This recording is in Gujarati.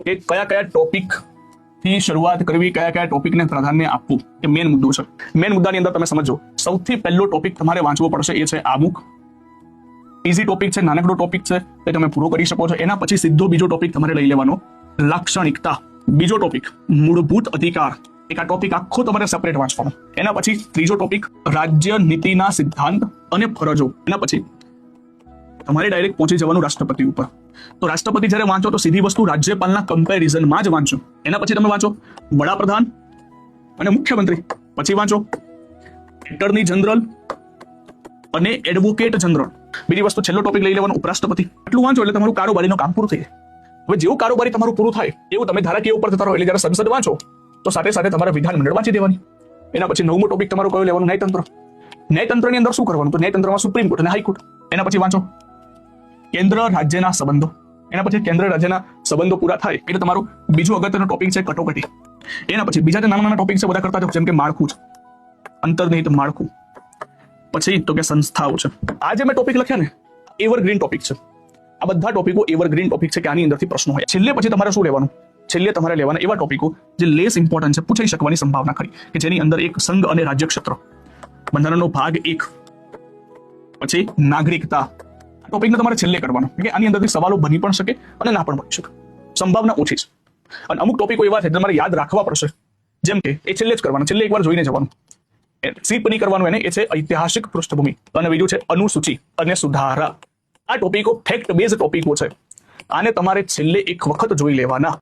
કે કયા કયા ટોપિક થી શરૂઆત કરવી, કયા કયા ટોપિકને પ્રાધાન્ય આપવું એ મેન મુદ્દો છે. મેન મુદ્દાની અંદર તમે સમજો, સૌથી પહેલો ટોપિક તમારે વાંચવો પડશે એ છે આમુખ. ઇઝી ટોપિક છે, નાનકડો ટોપિક છે, એ તમે પૂરો કરી શકો છો. એના પછી સીધો બીજો ટોપિક તમારે લઈ લેવાનો લાક્ષણિકતા. બીજો ટોપિક મૂળભૂત અધિકાર. એક આ ટોપિક આખો તમારે સેપરેટ વાંચવાનો. એના પછી ત્રીજો ટોપિક રાજ્ય નીતિના સિદ્ધાંત અને ફરજો. એના પછી તમારે ડાયરેક્ટ પહોંચી જવાનું રાષ્ટ્રપતિ ઉપર. તો રાષ્ટ્રપતિ જ્યારે વાંચો તો સીધી વસ્તુ રાજ્યપાલના કમ્પેરિઝનમાં જ વાંચો. એના પછી તમે વાંચો વડાપ્રધાન અને મુખ્યમંત્રી. પછી વાંચો એટર્ની જનરલ અને એડવોકેટ જનરલ. બીજી વસ્તુ છેલ્લો ટોપિક લઈ લેવાનો ઉપરાષ્ટ્રપતિ. એટલું વાંચો એટલે તમારું કારોબારીનું કામ પૂરું થઈ જાય. હવે જેવું કારોબારી તમારું પૂરું થાય એવું તમે ધારાકીય ઉપર જતા રહો. એટલે જ્યારે સંસદ વાંચો તો સાથે સાથે તમારે વિધાનમંડળ વાંચી દેવાની. એના પછી નવમો ટોપિક તમારું કયું લેવાનું? ન્યાયતંત્ર. ન્યાયતંત્રની અંદર શું કરવાનું? તો ન્યાયતંત્રમાં સુપ્રીમ કોર્ટ અને હાઈકોર્ટ. એના પછી વાંચો કેન્દ્ર રાજ્યના સંબંધો. એના પછી કેન્દ્ર રાજ્યના સંબંધો પૂરા થાય એટલે તમારું બીજું અગત્યનો ટોપિક છે કટોકટી. એના પછી બીજા જે નાના નાના ટોપિક છે બધા કરતા જાઓ, જેમ કે માળખું છે, અંતર્નિહિત માળખું. પછી તો કે સંસ્થાઓ છે. આ જે મેં ટોપિક લખ્યા ને એવરગ્રીન ટોપિક છે. આ બધા ટોપિકો એવરગ્રીન ટોપિક છે કે આની અંદરથી પ્રશ્નો હોય. છેલ્લે પછી તમારે શું લેવાનું? છેલ્લે તમારે લેવાના એવા ટોપિકો જે લેસ ઇમ્પોર્ટન્ટ છે, પૂછાઈ શકવાની સંભાવના ખરી, કે જેની અંદર એક સંઘ અને રાજ્ય ક્ષેત્ર, બંધારણનો ભાગ 1, પછી નાગરિકતા. ટોપિકને તમારે છેલ્લે કરવાનો કે આની અંદરથી સવાલો બની પણ શકે અને ના પણ બની શકે, સંભાવના ઓછી છે. અને અમુક ટોપિકો એવા છે તમારે યાદ રાખવા પડશે, જેમ કે એ છેલ્લે જ કરવાનું, છેલ્લે એકવાર જોઈને જવાનું. સ્કીપ નહીં કરવાનું એને. એ છે ઐતિહાસિક પૃષ્ઠભૂમિ અને બીજું છે અનુસૂચિ અને સુધારા. આ ટોપિકો ફેક્ટ બેઝ ટોપિકો છે. આને તમારે છેલ્લે એક વખત જોઈ લેવાના.